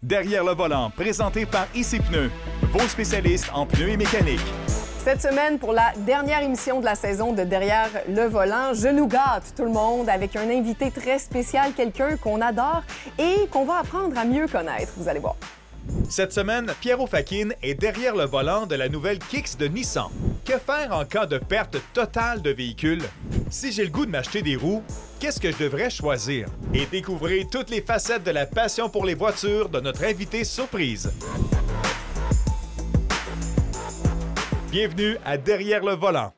Derrière le volant, présenté par IC Pneus, vos spécialistes en pneus et mécanique. Cette semaine, pour la dernière émission de la saison de Derrière le volant, je nous gâte tout le monde avec un invité très spécial, quelqu'un qu'on adore et qu'on va apprendre à mieux connaître. Vous allez voir. Cette semaine, Pierrot Fakin est derrière le volant de la nouvelle Kicks de Nissan. Que faire en cas de perte totale de véhicule? Si j'ai le goût de m'acheter des roues, qu'est-ce que je devrais choisir? Et découvrez toutes les facettes de la passion pour les voitures de notre invité surprise. Bienvenue à Derrière le volant.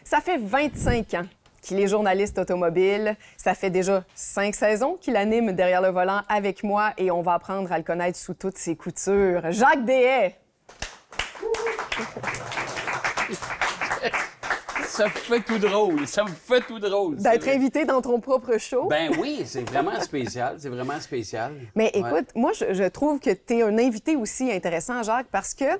Ça fait 25 ans qu'il est journaliste automobile. Ça fait déjà 5 saisons qu'il anime Derrière le volant avec moi et on va apprendre à le connaître sous toutes ses coutures. Jacques Deshaies! Ça me fait tout drôle, ça me fait tout drôle. D'être invité dans ton propre show. Ben oui, c'est vraiment spécial, c'est vraiment spécial. Mais écoute, moi, je trouve que tu es un invité aussi intéressant, Jacques, parce que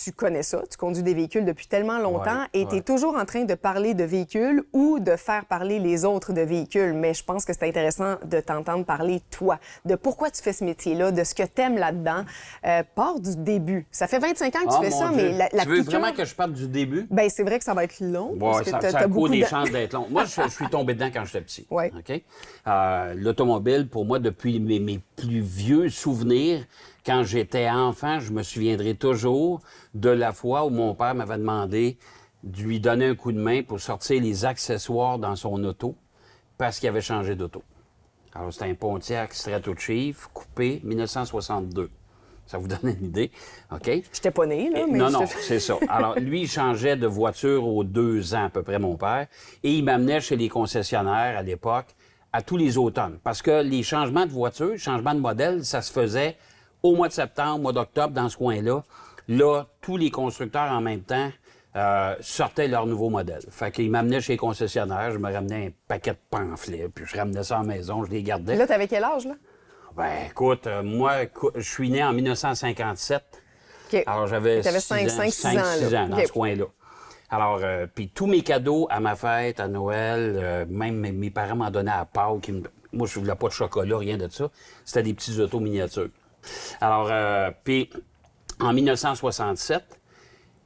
tu connais ça, tu conduis des véhicules depuis tellement longtemps et tu es toujours en train de parler de véhicules ou de faire parler les autres de véhicules. Mais je pense que c'est intéressant de t'entendre parler, toi, de pourquoi tu fais ce métier-là, de ce que tu aimes là-dedans. Part du début. Ça fait 25 ans que tu fais ça, Dieu. mais la Tu veux piqûre... vraiment que je parte du début? Bien, c'est vrai que ça va être long. Ouais, ça a beaucoup des chances d'être long. Moi, je suis tombé dedans quand j'étais petit. Ouais. OK? L'automobile, pour moi, depuis mes plus vieux souvenirs, quand j'étais enfant, je me souviendrai toujours de la fois où mon père m'avait demandé de lui donner un coup de main pour sortir les accessoires dans son auto parce qu'il avait changé d'auto. Alors, c'était un Pontiac Stratochief coupé 1962. Ça vous donne une idée, OK? J'étais pas née, là, mais... Non, c'est ça. Alors, lui, il changeait de voiture aux 2 ans, à peu près, mon père. Et il m'amenait chez les concessionnaires, à l'époque, à tous les automnes. Parce que les changements de voiture, changements de modèle, ça se faisait au mois de septembre, au mois d'octobre, dans ce coin-là. Là, tous les constructeurs, en même temps, sortaient leur nouveau modèle. Fait qu'il m'amenait chez les concessionnaires, je me ramenais un paquet de pamphlets, puis je ramenais ça à la maison, je les gardais. Là, t'avais quel âge, là? Ben, écoute, moi, je suis né en 1957. OK. Alors, j'avais 5-6 ans, dans ce coin-là. Alors, puis tous mes cadeaux à ma fête, à Noël, même mes parents m'en donnaient à Pâques. Moi, je voulais pas de chocolat, rien de ça. C'était des petits autos miniatures. Alors, puis en 1967,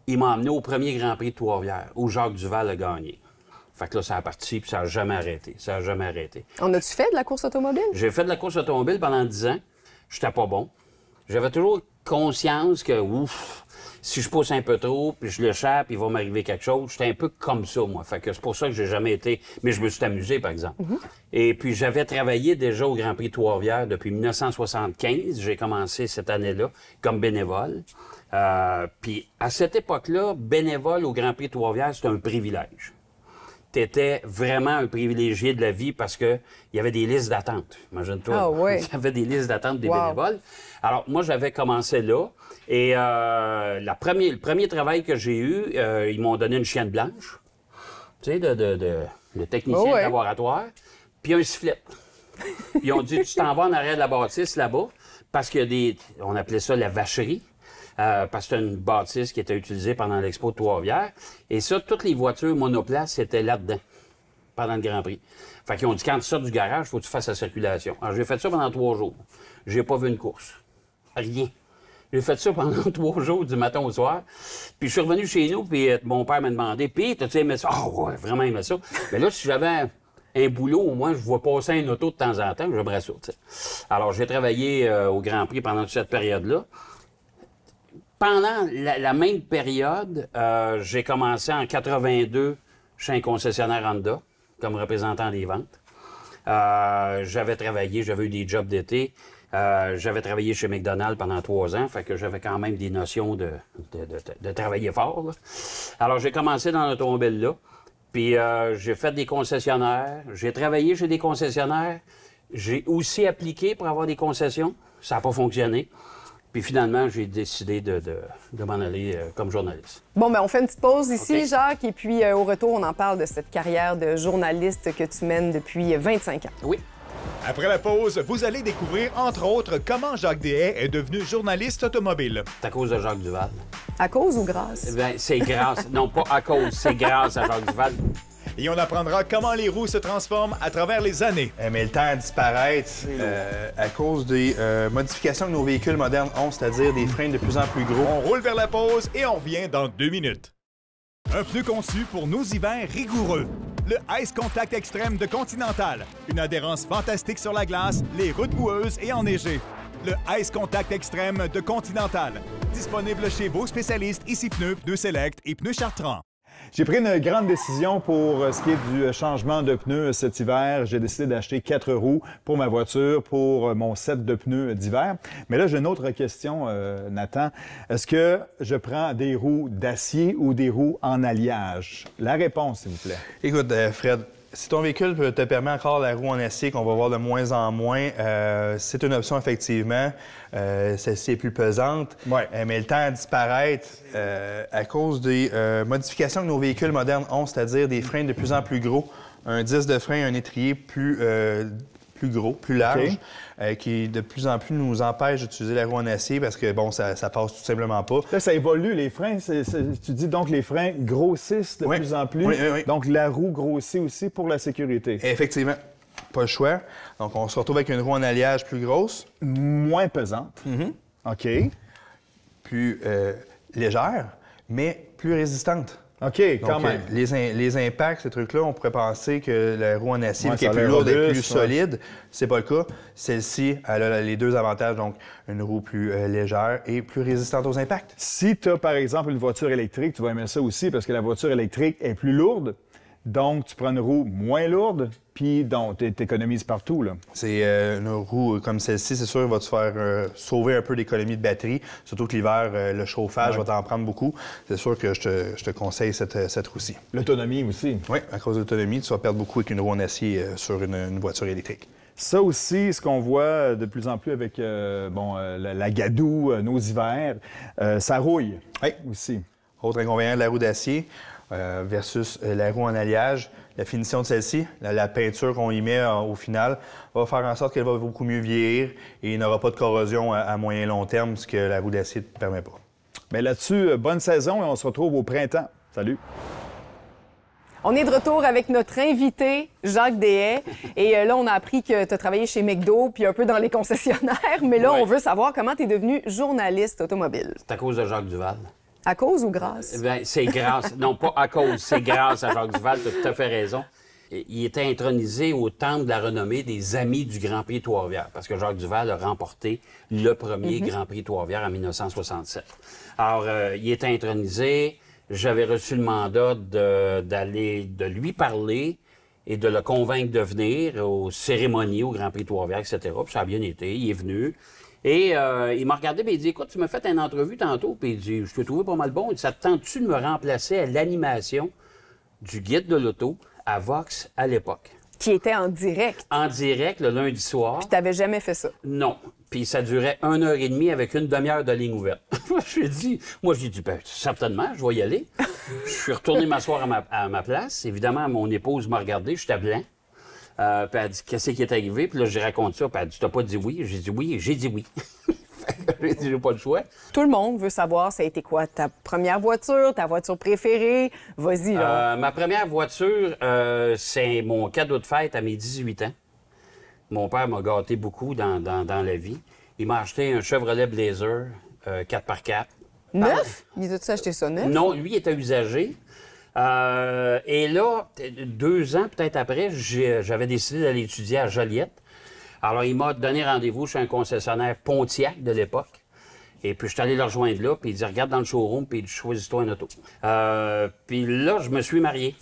il m'a emmené au premier Grand Prix de Trois-Rivières, où Jacques Duval a gagné. Fait que là, ça a parti, puis ça n'a jamais arrêté. Ça n'a jamais arrêté. En as-tu fait de la course automobile? J'ai fait de la course automobile pendant 10 ans. J'étais pas bon. J'avais toujours conscience que, ouf, si je pousse un peu trop, puis je l'échappe, il va m'arriver quelque chose. J'étais un peu comme ça, moi. Fait que c'est pour ça que j'ai jamais été... Mais je me suis amusé, par exemple. Et puis, j'avais travaillé déjà au Grand Prix de Trois-Rivières depuis 1975. J'ai commencé cette année-là comme bénévole. Puis, à cette époque-là, bénévole au Grand Prix de Trois-Rivières, c'était un privilège. T'étais vraiment un privilégié de la vie parce que il y avait des listes d'attente. Imagine-toi. Ah ouais. Il y avait des listes d'attente des bénévoles. Alors, moi, j'avais commencé là. Et le premier travail que j'ai eu, ils m'ont donné une chienne blanche, tu sais, de technicien de laboratoire, puis un sifflet. Ils ont dit, tu t'en vas en arrière de la bâtisse là-bas, parce qu'il y a des... On appelait ça la vacherie. Parce que c'était une bâtisse qui était utilisée pendant l'Expo de Trois-Rivières. Et ça, toutes les voitures monoplaces étaient là-dedans, pendant le Grand Prix. Fait qu'ils ont dit, quand tu sors du garage, il faut que tu fasses la circulation. Alors, j'ai fait ça pendant 3 jours. J'ai pas vu une course. Rien. J'ai fait ça pendant 3 jours, du matin au soir. Puis je suis revenu chez nous, puis mon père m'a demandé, « Puis, t'as-tu aimé ça? » « Ah ouais, vraiment aimé ça. » Mais là, si j'avais un boulot, au moins, je vois passer une auto de temps en temps, j'aimerais ça, t'sais. Alors, j'ai travaillé au Grand Prix pendant toute cette période-là. Pendant la même période, j'ai commencé en 82 chez un concessionnaire Honda comme représentant des ventes. J'avais eu des jobs d'été. J'avais travaillé chez McDonald's pendant 3 ans, fait que j'avais quand même des notions de travailler fort, là. Alors, j'ai commencé dans l'automobile là, puis j'ai fait des concessionnaires. J'ai travaillé chez des concessionnaires. J'ai aussi appliqué pour avoir des concessions. Ça n'a pas fonctionné. Puis finalement, j'ai décidé de m'en aller comme journaliste. Bon, ben on fait une petite pause ici, Okay. Jacques, et puis au retour, on en parle de cette carrière de journaliste que tu mènes depuis 25 ans. Oui. Après la pause, vous allez découvrir, entre autres, comment Jacques Deshaies est devenu journaliste automobile. C'est à cause de Jacques Duval. À cause ou grâce? Eh bien, c'est grâce. Non, pas à cause, c'est grâce à Jacques Duval. Et on apprendra comment les roues se transforment à travers les années. Mais le temps à disparaître à cause des modifications que nos véhicules modernes ont, c'est-à-dire des freins de plus en plus gros. On roule vers la pause et on revient dans 2 minutes. Un pneu conçu pour nos hivers rigoureux. Le Ice Contact Extreme de Continental. Une adhérence fantastique sur la glace, les routes boueuses et enneigées. Le Ice Contact Extreme de Continental. Disponible chez vos spécialistes Ici Pneus, Pneus Select et Pneus Chartrand. J'ai pris une grande décision pour ce qui est du changement de pneus cet hiver. J'ai décidé d'acheter 4 roues pour ma voiture, pour mon set de pneus d'hiver. Mais là, j'ai une autre question, Nathan. Est-ce que je prends des roues d'acier ou des roues en alliage? La réponse, s'il vous plaît. Écoute, Fred, si ton véhicule te permet encore la roue en acier, qu'on va voir de moins en moins, c'est une option effectivement. Celle-ci est plus pesante, mais le temps à disparaître à cause des modifications que nos véhicules modernes ont, c'est-à-dire des freins de plus en plus gros, un disque de frein, un étrier plus gros, plus large, qui de plus en plus nous empêche d'utiliser la roue en acier parce que, bon, ça passe tout simplement pas. Là, ça évolue, les freins. Tu dis donc les freins grossissent de plus en plus. Oui. Donc, la roue grossit aussi pour la sécurité. Effectivement. Pas le choix. Donc, on se retrouve avec une roue en alliage plus grosse. Moins pesante. OK. Plus légère, mais plus résistante. OK, quand même. Les impacts, ces trucs-là, on pourrait penser que la roue en acier, qui est plus lourde et plus solide, c'est pas le cas. Celle-ci, elle a les deux avantages, donc une roue plus légère et plus résistante aux impacts. Si tu as, par exemple, une voiture électrique, tu vas aimer ça aussi parce que la voiture électrique est plus lourde. Donc, tu prends une roue moins lourde, puis donc, tu économises partout, là. C'est une roue comme celle-ci, c'est sûr, va te faire sauver un peu d'économie de batterie. Surtout que l'hiver, le chauffage va t'en prendre beaucoup. C'est sûr que je te conseille cette roue-ci. L'autonomie aussi. Oui, à cause de l'autonomie, tu vas perdre beaucoup avec une roue en acier sur une voiture électrique. Ça aussi, ce qu'on voit de plus en plus avec la gadoue, nos hivers, ça rouille aussi. Autre inconvénient de la roue d'acier, versus la roue en alliage, la finition de celle-ci, la peinture qu'on y met au final, va faire en sorte qu'elle va beaucoup mieux vieillir et il n'aura pas de corrosion à moyen et long terme, ce que la roue d'acier ne permet pas. Mais là-dessus, bonne saison et on se retrouve au printemps. Salut! On est de retour avec notre invité, Jacques Deshaies. Et là, on a appris que tu as travaillé chez McDo puis un peu dans les concessionnaires. Mais là, on veut savoir comment tu es devenu journaliste automobile. C'est à cause de Jacques Duval. À cause ou grâce? Bien, c'est grâce. Non, pas à cause, c'est grâce à Jacques Duval, tu as tout à fait raison. Il était intronisé au temple de la renommée des Amis du Grand Prix Trois-Rivières, parce que Jacques Duval a remporté le premier Grand Prix Trois-Rivières en 1967. Alors, il était intronisé, j'avais reçu le mandat de lui parler et de le convaincre de venir aux cérémonies au Grand Prix Trois-Rivières, etc. Puis ça a bien été, il est venu. Et il m'a regardé, puis il dit, écoute, tu m'as fait une entrevue tantôt, puis il dit, je te trouvais pas mal bon. Il dit, ça te tente-tu de me remplacer à l'animation du guide de l'auto à Vox à l'époque? Qui était en direct. En direct, le lundi soir. Puis t'avais jamais fait ça? Non. Puis ça durait 1h30 avec une demi-heure de ligne ouverte. J'ai dit, ben, certainement, je vais y aller. Je suis retourné m'asseoir à ma place. Évidemment, mon épouse m'a regardé, j'étais blanc. Puis elle dit, qu'est-ce qui est arrivé? Puis là, j'ai raconté ça. Puis elle dit, tu n'as pas dit oui? J'ai dit oui, j'ai dit oui. J'ai dit, j'ai pas le choix. Tout le monde veut savoir, ça a été quoi? Ta première voiture, ta voiture préférée? Vas-y, là. Ma première voiture, c'est mon cadeau de fête à mes 18 ans. Mon père m'a gâté beaucoup dans la vie. Il m'a acheté un Chevrolet Blazer 4x4. Neuf? Il a-tu acheté ça neuf? Non, lui, il était usagé. Et là, 2 ans peut-être après, j'avais décidé d'aller étudier à Joliette. Alors, il m'a donné rendez-vous chez un concessionnaire Pontiac de l'époque. Et puis, je suis allé le rejoindre là, puis il dit, regarde dans le showroom, puis il dit, choisis-toi un auto. Puis là, je me suis marié.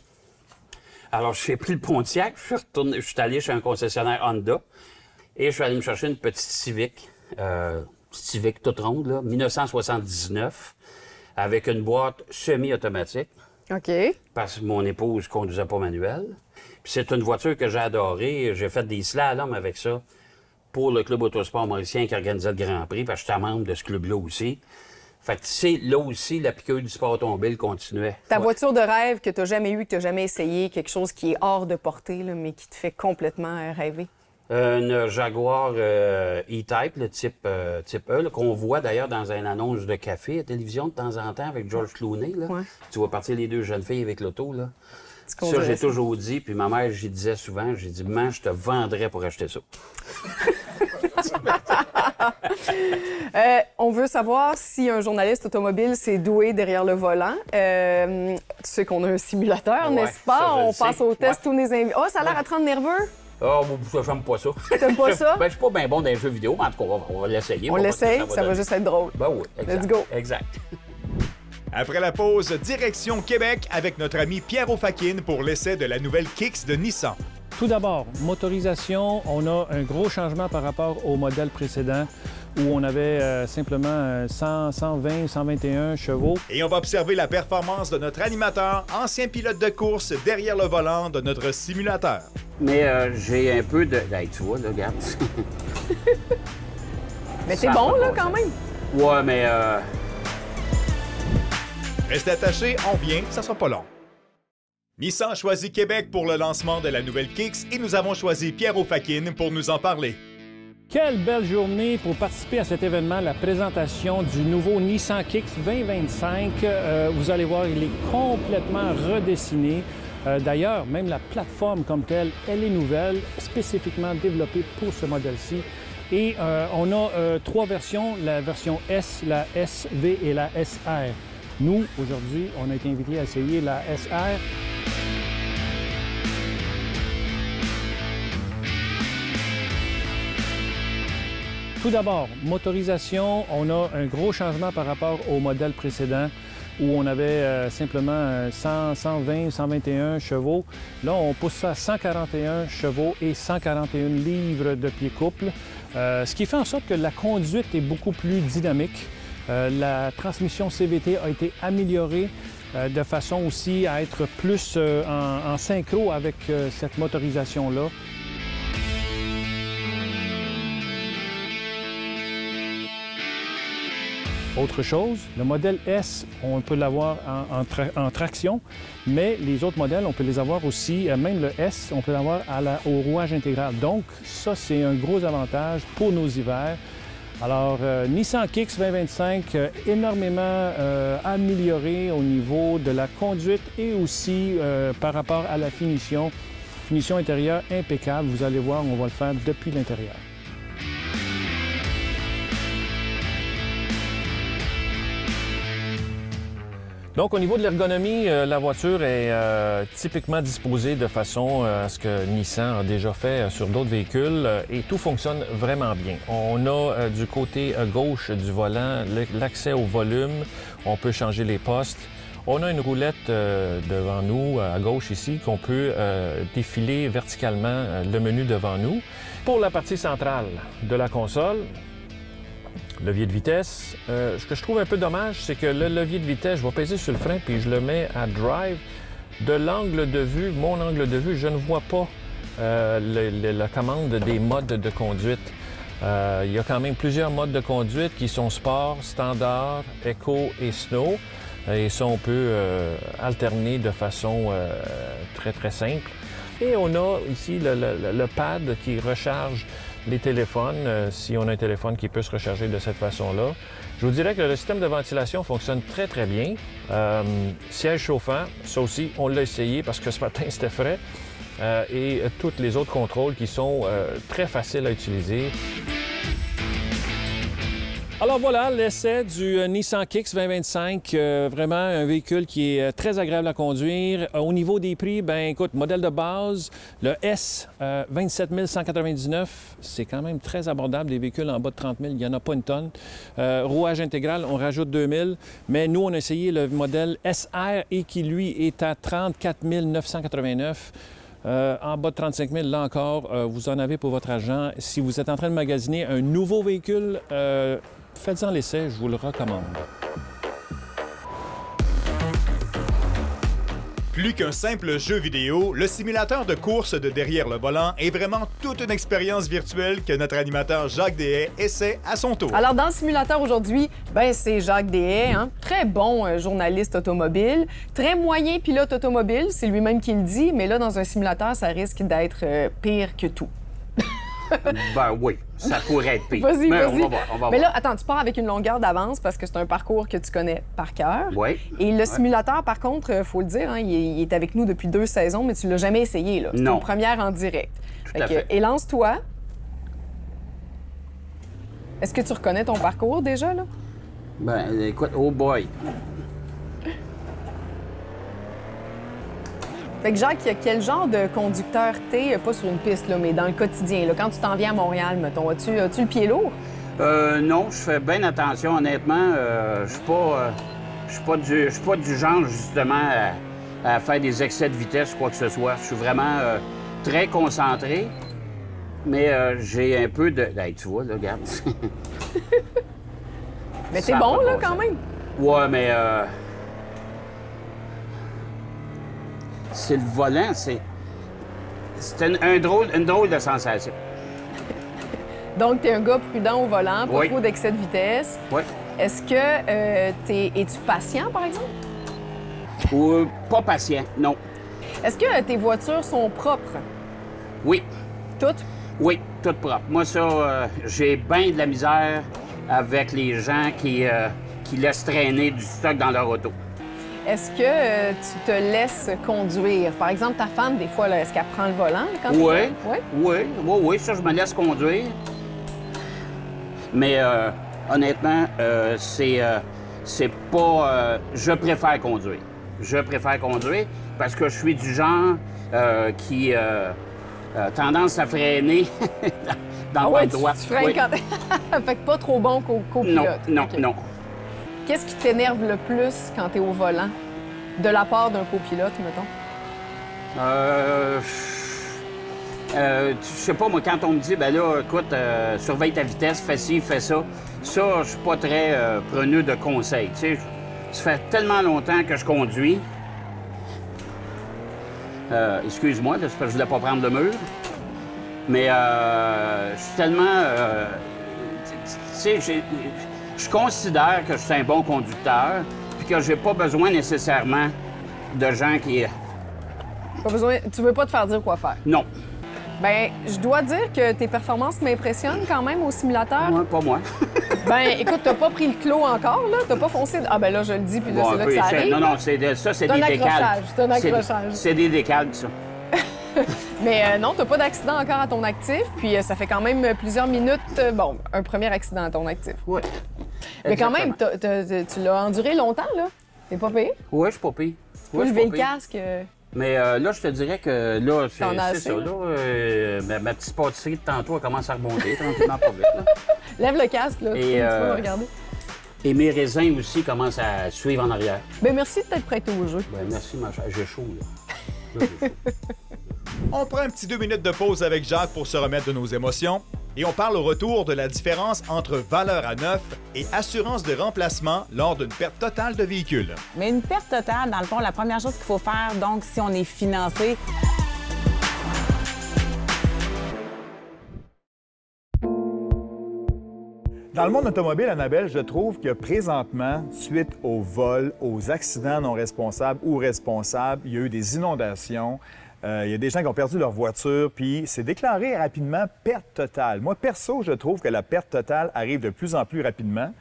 Alors, j'ai pris le Pontiac, je suis allé chez un concessionnaire Honda, et je suis allé me chercher une petite Civic toute ronde, là, 1979, avec une boîte semi-automatique. OK. Parce que mon épouse ne conduisait pas manuel. Puis c'est une voiture que j'ai adorée. J'ai fait des slaloms avec ça pour le Club Autosport Mauricien qui organisait le Grand Prix, parce que j'étais membre de ce club-là aussi. Fait que, tu sais, là aussi, la piqûre du sport automobile continuait. Ta voiture de rêve que tu n'as jamais eue, que tu n'as jamais essayé, quelque chose qui est hors de portée, là, mais qui te fait complètement rêver? Une Jaguar E-Type, le type E, qu'on voit d'ailleurs dans une annonce de café à télévision de temps en temps avec George Clooney. Là. Ouais. Tu vois partir les deux jeunes filles avec l'auto. Là. Ça, j'ai toujours dit, puis ma mère, j'y disais souvent, j'ai dit, maman, je te vendrais pour acheter ça. On veut savoir si un journaliste automobile s'est doué derrière le volant. Tu sais qu'on a un simulateur, n'est-ce pas? Ça, On passe au test tous les invités. Oh, ça a l'air à te rendre nerveux? Oh, j'aime pas ça. T'aimes pas ça? Ben, je suis pas bien bon dans les jeux vidéo, mais en tout cas, on va l'essayer. On l'essaye, ça va juste être drôle. Ben oui, exact. Let's go. Exact. Après la pause, direction Québec avec notre ami Pierre Ofakim pour l'essai de la nouvelle Kicks de Nissan. Tout d'abord, motorisation, on a un gros changement par rapport au modèle précédent où on avait simplement 100, 120, 121 chevaux. Et on va observer la performance de notre animateur, ancien pilote de course, derrière le volant de notre simulateur. Mais j'ai un peu de... Hey, tu vois, là, regarde. Mais t'es bon, là, quand même. Ouais, mais... Restez attachés, on vient, ça sera pas long. Nissan choisit Québec pour le lancement de la nouvelle Kicks et nous avons choisi Pierre Ofakim pour nous en parler. Quelle belle journée pour participer à cet événement, la présentation du nouveau Nissan Kicks 2025. Vous allez voir, il est complètement redessiné. D'ailleurs, même la plateforme comme telle, elle est nouvelle, spécifiquement développée pour ce modèle-ci. Et on a 3 versions, la version S, la SV et la SR. Nous, aujourd'hui, on a été invités à essayer la SR. Tout d'abord, motorisation, on a un gros changement par rapport au modèle précédent où on avait simplement 100, 120, 121 chevaux. Là, on pousse ça à 141 chevaux et 141 livres de pied-couple, ce qui fait en sorte que la conduite est beaucoup plus dynamique. La transmission CVT a été améliorée de façon aussi à être plus en synchro avec cette motorisation-là. Autre chose, le modèle S, on peut l'avoir en traction, mais les autres modèles, on peut les avoir aussi, même le S, on peut l'avoir au rouage intégral. Donc, ça, c'est un gros avantage pour nos hivers. Alors, Nissan Kicks 2025, énormément amélioré au niveau de la conduite et aussi par rapport à la finition. Finition intérieure impeccable. Vous allez voir, on va le faire depuis l'intérieur. Donc, au niveau de l'ergonomie, la voiture est typiquement disposée de façon à ce que Nissan a déjà fait sur d'autres véhicules et tout fonctionne vraiment bien. On a du côté gauche du volant l'accès au volume, on peut changer les postes. On a une roulette devant nous, à gauche ici, qu'on peut défiler verticalement le menu devant nous. Pour la partie centrale de la console, levier de vitesse. Ce que je trouve un peu dommage, c'est que le levier de vitesse, je vais peser sur le frein puis je le mets à drive. De l'angle de vue, mon angle de vue, je ne vois pas la commande des modes de conduite. Il y a quand même plusieurs modes de conduite qui sont sport, standard, eco et snow. Et ça, on peut alterner de façon très, très simple. Et on a ici le pad qui recharge les téléphones, si on a un téléphone qui peut se recharger de cette façon-là. Je vous dirais que le système de ventilation fonctionne très, très bien. Siège chauffant, ça aussi, on l'a essayé parce que ce matin, c'était frais. Et tous les autres contrôles qui sont très faciles à utiliser. Alors voilà, l'essai du Nissan Kicks 2025, vraiment un véhicule qui est très agréable à conduire. Au niveau des prix, ben écoute, modèle de base, le S, 27 199, c'est quand même très abordable, des véhicules en bas de 30 000, il n'y en a pas une tonne. Rouage intégral, on rajoute 2 000, mais nous, on a essayé le modèle SR et qui, lui, est à 34 989. En bas de 35 000, là encore, vous en avez pour votre argent. Si vous êtes en train de magasiner un nouveau véhicule, faites-en l'essai, je vous le recommande. Plus qu'un simple jeu vidéo, le simulateur de course de derrière le volant est vraiment toute une expérience virtuelle que notre animateur Jacques Deshaies essaie à son tour. Alors, dans le simulateur aujourd'hui, ben c'est Jacques Deshaies, hein? Très bon journaliste automobile, très moyen pilote automobile, c'est lui-même qui le dit, mais là, dans un simulateur, ça risque d'être pire que tout. Ben oui, ça pourrait être pire. Vas-y, mais vas-y. on va voir. Mais là, attends, tu pars avec une longueur d'avance parce que c'est un parcours que tu connais par cœur. Oui. Et le simulateur, par contre, il faut le dire, hein, il est avec nous depuis 2 saisons, mais tu l'as jamais essayé, là. C'est Non. une première en direct. Tout à fait. Et lance-toi. Est-ce que tu reconnais ton parcours déjà, là? Ben, écoute, oh boy. Fait que Jacques, quel genre de conducteur t'es, pas sur une piste, là, mais dans le quotidien, là, quand tu t'en viens à Montréal, mettons, as-tu le pied lourd? Non, je fais bien attention, honnêtement. Je suis pas du genre, justement, à faire des excès de vitesse ou quoi que ce soit. Je suis vraiment très concentré, mais j'ai un peu de... Hey, tu vois, là, regarde. Mais t'es bon, là, quand même. Ouais, mais... c'est le volant, c'est une drôle de sensation. Donc, t'es un gars prudent au volant, pas trop d'excès de vitesse. Oui. Est-ce que es-tu patient, par exemple? Ou pas patient, non. Est-ce que tes voitures sont propres? Oui. Toutes? Oui, toutes propres. Moi, ça, j'ai bien de la misère avec les gens qui laissent traîner du stock dans leur auto. Est-ce que tu te laisses conduire? Par exemple, ta femme, des fois, est-ce qu'elle prend le volant quand Oui, ça, je me laisse conduire. Mais honnêtement, c'est pas... je préfère conduire. Je préfère conduire parce que je suis du genre qui a tendance à freiner dans le droit. Tu freines quand... Fait que pas trop bon copilote. Non. Qu'est-ce qui t'énerve le plus quand t'es au volant? De la part d'un copilote, mettons? Je sais pas, moi, quand on me dit, ben là, écoute, surveille ta vitesse, fais ci, fais ça, je suis pas très preneur de conseils, tu sais. Ça fait tellement longtemps que je conduis. Excuse-moi, c'est parce que je voulais pas prendre le mur. Mais je suis tellement... tu sais, je considère que je suis un bon conducteur puis que j'ai pas besoin nécessairement de gens qui... Pas besoin... Tu veux pas te faire dire quoi faire? Non. Ben, je dois dire que tes performances m'impressionnent quand même au simulateur. Ouais, pas moi. Ben, écoute, t'as pas pris le clos encore, là? T'as pas foncé... Ah ben là, je le dis, puis là, Bon, c'est là que ça arrive. Non, c'est des décals. C'est un accrochage. C'est des décals, ça. Mais non, t'as pas d'accident encore à ton actif, puis ça fait quand même plusieurs minutes... bon, un premier accident à ton actif. Oui. Mais quand même, tu l'as enduré longtemps, là. T'es pas pire? Oui, je suis pas pire. Faut lever le casque. Mais là, je te dirais que là, c'est ça. Là? Là, ma petite pâtisserie de tantôt, elle commence à remonter tranquillement pas vite. Là. Lève le casque, là. Et, tu peux regarder. Et mes raisins aussi commencent à suivre en arrière. Ben merci de t'être prêté au jeu. Ben merci, ma chère. J'ai chaud, là. On prend un petit 2 minutes de pause avec Jacques pour se remettre de nos émotions et on parle au retour de la différence entre valeur à neuf et assurance de remplacement lors d'une perte totale de véhicule. Mais une perte totale, dans le fond, la première chose qu'il faut faire, donc, si on est financé... Dans le monde automobile, Annabelle, je trouve que présentement, suite aux vols, aux accidents non responsables ou responsables, il y a eu des inondations, il y a des gens qui ont perdu leur voiture, puis c'est déclaré rapidement perte totale. Moi, perso, je trouve que la perte totale arrive de plus en plus rapidement.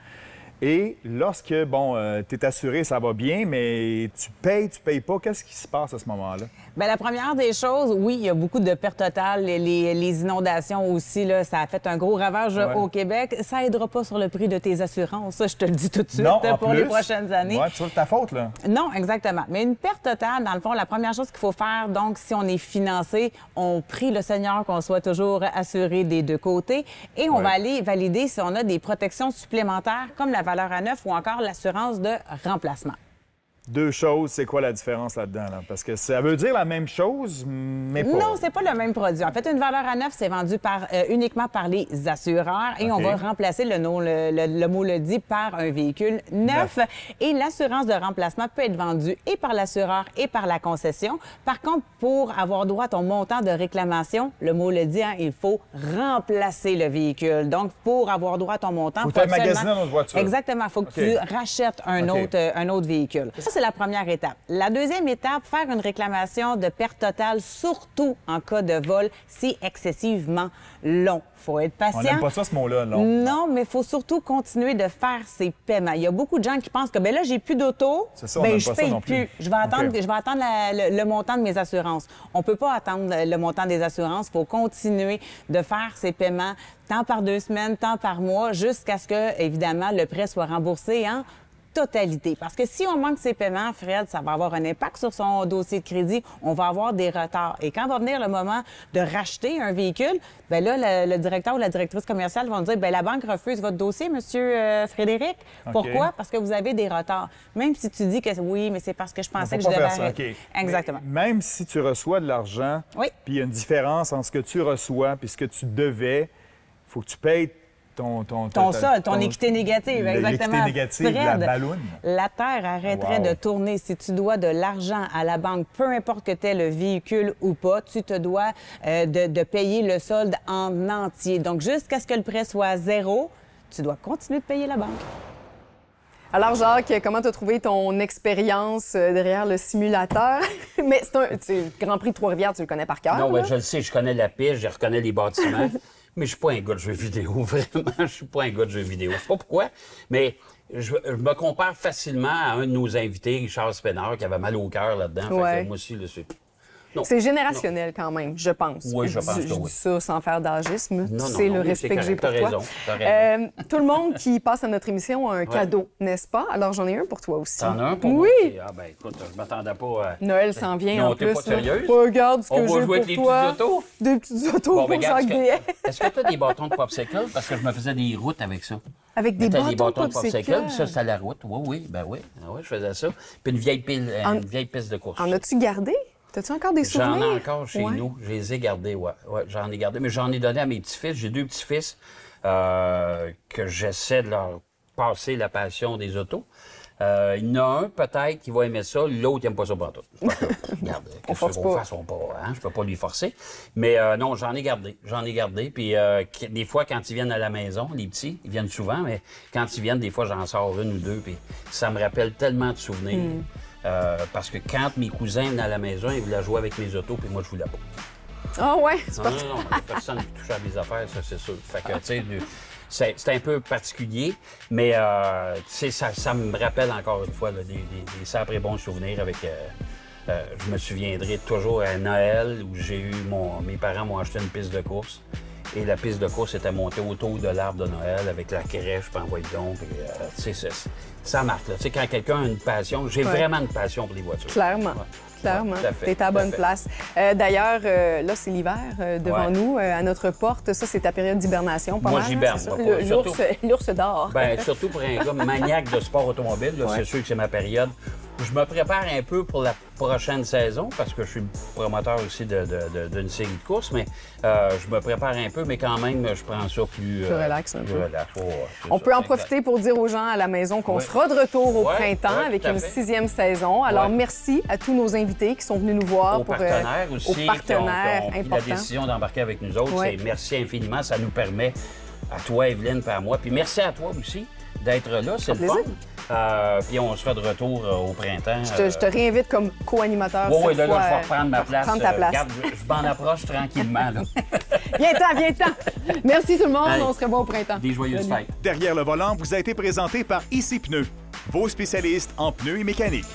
Et lorsque, bon, tu es assuré, ça va bien, mais tu payes pas, qu'est-ce qui se passe à ce moment-là? Bien, la première des choses, oui, il y a beaucoup de pertes totales. Les inondations aussi, là, ça a fait un gros ravage au Québec. Ça aidera pas sur le prix de tes assurances, ça, je te le dis tout de suite, pour les prochaines années. Oui, c'est ta faute, là. Non, exactement. Mais une perte totale, dans le fond, la première chose qu'il faut faire, donc, si on est financé, on prie le Seigneur qu'on soit toujours assuré des deux côtés et on va aller valider si on a des protections supplémentaires, comme la valeur à neuf ou encore l'assurance de remplacement. Deux choses, c'est quoi la différence là-dedans? Là? Parce que ça veut dire la même chose, mais pas. Non, c'est pas le même produit. En fait, une valeur à neuf, c'est vendu uniquement par les assureurs et on va remplacer, le mot le dit, par un véhicule neuf. Et l'assurance de remplacement peut être vendue et par l'assureur et par la concession. Par contre, pour avoir droit à ton montant de réclamation, le mot le dit, hein, il faut remplacer le véhicule. Donc, pour avoir droit à ton montant, faut magasiner notre voiture. Exactement. Il faut que tu rachètes un autre véhicule. Ça, c'est la première étape. La deuxième étape, faire une réclamation de perte totale, surtout en cas de vol, c'est excessivement long. Il faut être patient. On n'aime pas ça, ce mot-là, long. Non, mais il faut surtout continuer de faire ses paiements. Il y a beaucoup de gens qui pensent que, ben là, j'ai plus d'auto, ben je paye plus. Je vais attendre, le montant de mes assurances. On peut pas attendre le montant des assurances. Il faut continuer de faire ses paiements, tant par 2 semaines, tant par mois, jusqu'à ce que, évidemment, le prêt soit remboursé en totalité. Parce que si on manque ses paiements, Fred, ça va avoir un impact sur son dossier de crédit. On va avoir des retards. Et quand va venir le moment de racheter un véhicule, bien là, le directeur ou la directrice commerciale vont dire, bien la banque refuse votre dossier, monsieur Frédéric. Okay. Pourquoi? Parce que vous avez des retards. Même si tu dis que oui, mais c'est parce que je pensais que je devais arrêter. Okay. Exactement. Mais même si tu reçois de l'argent, puis il y a une différence entre ce que tu reçois et ce que tu devais, il faut que tu payes ton solde, ton équité négative, exactement. L'équité négative, Fred, la balloune. La Terre arrêterait de tourner si tu dois de l'argent à la banque, peu importe que tu aies le véhicule ou pas, tu te dois de payer le solde en entier. Donc, jusqu'à ce que le prêt soit 0, tu dois continuer de payer la banque. Alors, Jacques, comment tu as trouvé ton expérience derrière le simulateur? Mais c'est le Grand Prix de Trois-Rivières, tu le connais par cœur? Non, ben, je le sais, je connais la piste, je reconnais les bâtiments. Mais je suis pas un gars de jeux vidéo, vraiment. Je suis pas un gars de jeux vidéo. Je sais pas pourquoi, mais je me compare facilement à un de nos invités, Richard Spenard, qui avait mal au cœur là-dedans. Ouais. Fait que moi aussi, là, c'est générationnel quand même, je pense. Oui, je pense que je dis ça sans faire d'agisme. Non, le respect que j'ai pour toi. T'as raison. Tout le monde qui passe à notre émission a un cadeau, n'est-ce pas? Alors, j'en ai un pour toi aussi. T'en as un pour moi? Oui! Ah ben écoute, je m'attendais pas à... Noël s'en vient en plus. Non, t'es pas sérieuse? Regarde ce que j'ai pour toi. On va jouer avec les petites autos? Des petites autos pour Jacques Déhay. Est-ce que tu as des bâtons de popsicle? Parce que je me faisais des routes avec ça. Avec des bâtons de popsicle? Ça, c'était la route. Oui, ben oui. Ah ouais, je faisais ça. Puis une vieille piste de course. En as-tu gardé? T'as-tu encore des souvenirs? J'en ai encore chez nous. Je les ai gardés, ouais, j'en ai gardé. Mais j'en ai donné à mes petits-fils. J'ai 2 petits-fils que j'essaie de leur passer la passion des autos. Il y en a un, peut-être, qui va aimer ça. L'autre, il n'aime pas ça pour tout. Regarde, qu'est-ce qu'on fasse, hein? Je peux pas lui forcer. Mais non, j'en ai gardé. Puis des fois, quand ils viennent à la maison, les petits, ils viennent souvent, mais quand ils viennent, des fois, j'en sors 1 ou 2. Puis ça me rappelle tellement de souvenirs. Parce que quand mes cousins venaient à la maison, ils voulaient jouer avec mes autos, puis moi, je voulais pas. Ah ouais? Non, il n'y a personne qui touche à mes affaires, ça, c'est sûr. Fait que, tu sais, c'est un peu particulier, mais tu sais, ça me rappelle encore une fois là, des sacrés bons souvenirs avec... je me souviendrai toujours à Noël où j'ai eu mes parents m'ont acheté une piste de course. Et la piste de course était montée autour de l'arbre de Noël avec la crèche, puis envoyer donc. Tu sais, ça marque. Tu sais, quand quelqu'un a une passion, j'ai vraiment une passion pour les voitures. Clairement. Clairement, tu es à la bonne place. D'ailleurs, là, c'est l'hiver devant nous, à notre porte. Ça, c'est ta période d'hibernation, pas mal. Moi, j'hiberne. L'ours dort. Bien, surtout pour un gars maniaque de sport automobile, c'est sûr que c'est ma période. Je me prépare un peu pour la prochaine saison parce que je suis promoteur aussi d'une série de courses, mais je me prépare un peu, mais quand même, je prends ça plus... relax un peu. Relax. On peut en profiter pour dire aux gens à la maison qu'on sera de retour au printemps avec une 6e saison. Alors, merci à tous nos invités qui sont venus nous voir. Aux partenaires aussi, aux partenaires qui ont pris la décision d'embarquer avec nous autres. Merci infiniment. Ça nous permet, à toi, Evelyne, et à moi. Puis merci à toi aussi d'être là. C'est le fun. Puis on sera de retour au printemps. Je te réinvite comme co-animateur. Oui, là, je vais reprendre ma place. Prendre ta place. Regarde, je m'en approche tranquillement. Viens-t'en. Merci tout le monde. Allez, on se revoit au printemps. Des joyeuses fêtes. Derrière le volant vous a été présenté par Ici Pneus, vos spécialistes en pneus et mécanique.